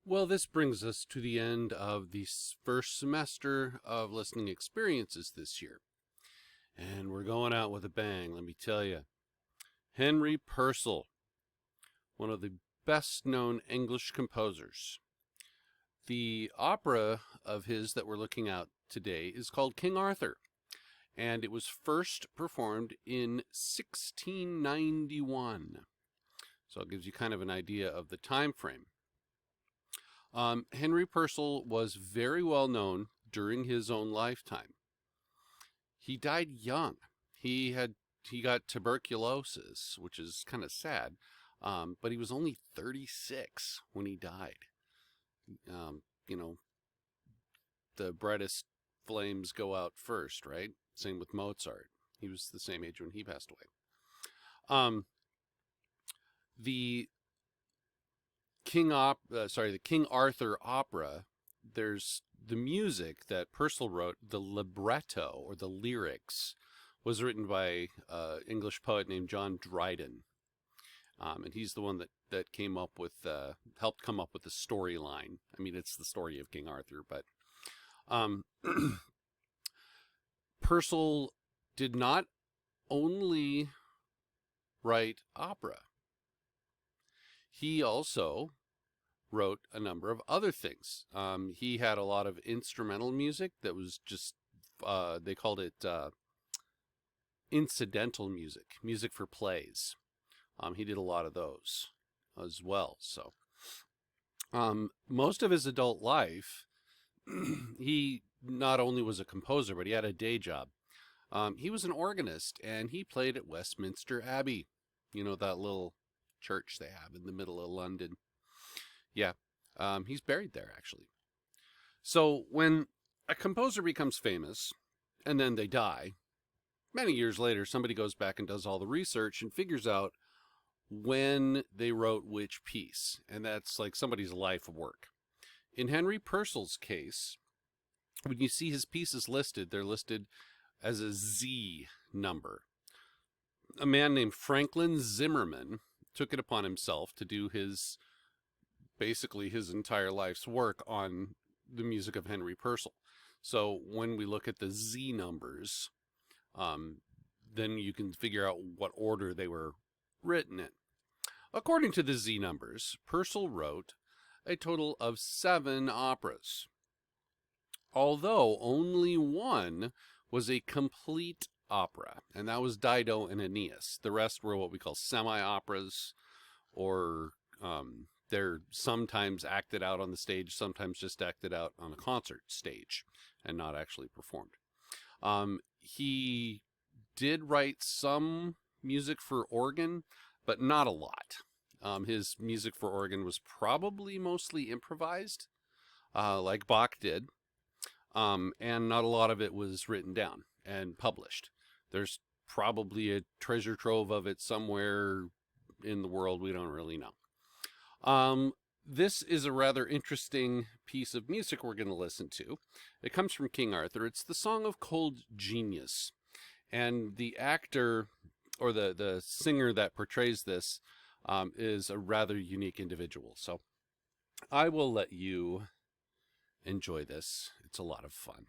Well, this brings us to the end of the first semester of listening experiences this year. And we're going out with a bang, let me tell you. Henry Purcell, one of the best known English composers. The opera of his that we're looking at today is called King Arthur, and it was first performed in 1691. So it gives you kind of an idea of the time frame. Henry Purcell was very well known during his own lifetime. He died young. He got tuberculosis, which is kind of sad, but he was only 36 when he died. You know, the brightest flames go out first, right? Same with Mozart. He was the same age when he passed away. The King Arthur opera, there's the music that Purcell wrote, the libretto or the lyrics, was written by an English poet named John Dryden. And he's the one that came up with, helped come up with the storyline. I mean, it's the story of King Arthur, but Purcell did not only write opera. He also wrote a number of other things. He had a lot of instrumental music that was just, they called it incidental music, music for plays. He did a lot of those as well. So most of his adult life, he not only was a composer, but he had a day job. He was an organist, and he played at Westminster Abbey. You know, that little church they have in the middle of London. Yeah, he's buried there, actually. So when a composer becomes famous, and then they die, many years later, somebody goes back and does all the research and figures out when they wrote which piece. And that's like somebody's life work. In Henry Purcell's case, when you see his pieces listed, they're listed as a Z number. A man named Franklin Zimmerman took it upon himself to do basically his entire life's work on the music of Henry Purcell. So when we look at the Z numbers, then you can figure out what order they were written in. According to the Z numbers, Purcell wrote a total of 7 operas, although only one was a complete opera, and that was Dido and Aeneas. The rest were what we call semi-operas, or they're sometimes acted out on the stage, sometimes just acted out on a concert stage and not actually performed. He did write some music for organ, but not a lot. His music for organ was probably mostly improvised, like Bach did, and not a lot of it was written down and published. There's probably a treasure trove of it somewhere in the world. We don't really know. This is a rather interesting piece of music we're going to listen to. It comes from King Arthur. It's the Song of Cold Genius. And the actor, or the singer that portrays this, is a rather unique individual. So I will let you enjoy this. It's a lot of fun.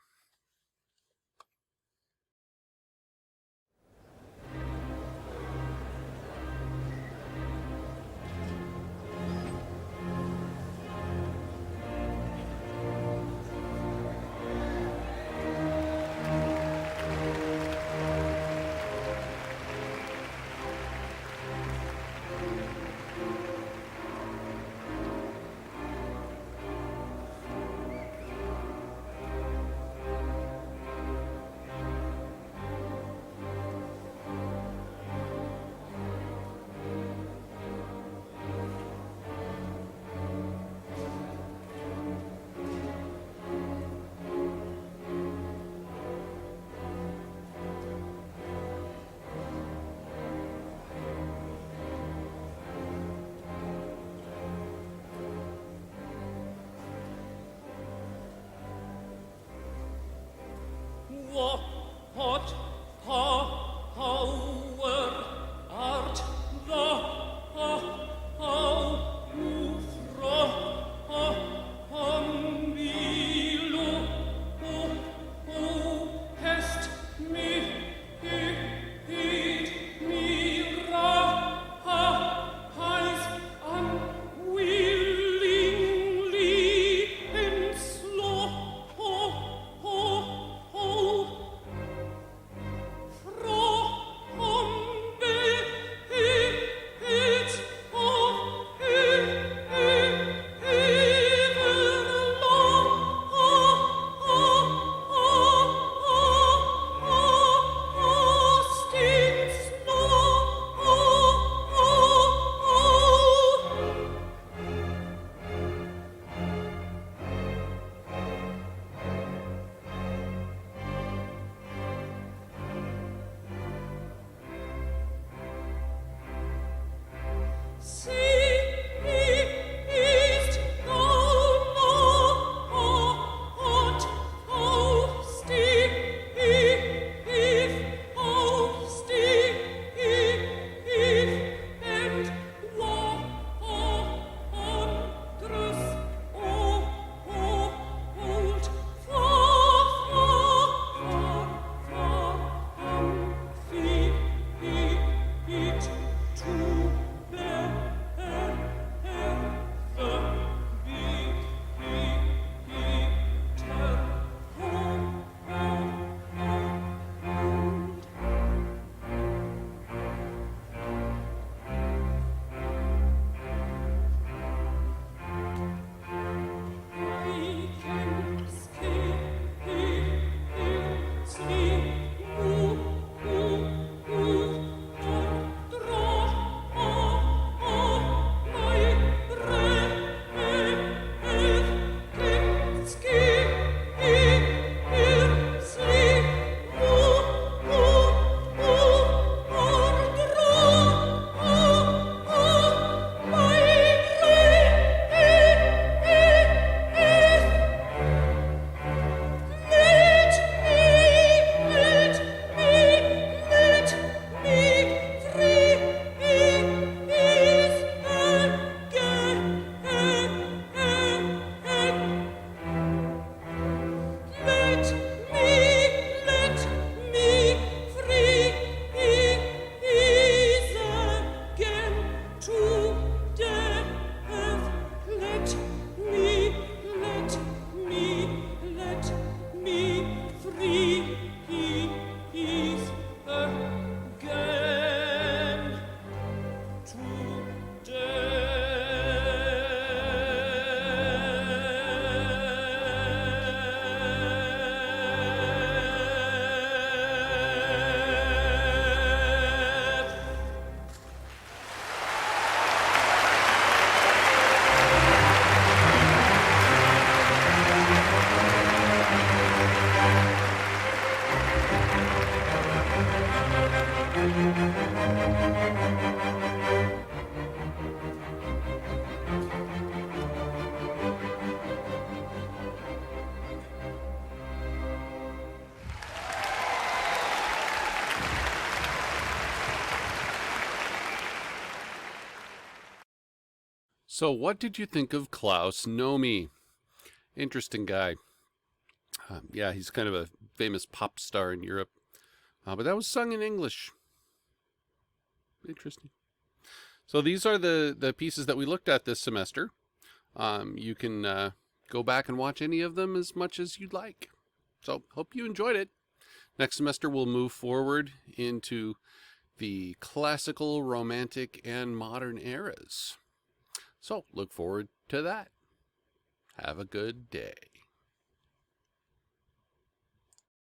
So, what did you think of Klaus Nomi? Interesting guy. Yeah, he's kind of a famous pop star in Europe. But that was sung in English. Interesting. So, these are the pieces that we looked at this semester. You can go back and watch any of them as much as you'd like. So, hope you enjoyed it. Next semester, we'll move forward into the classical, romantic, and modern eras. So, look forward to that. Have a good day.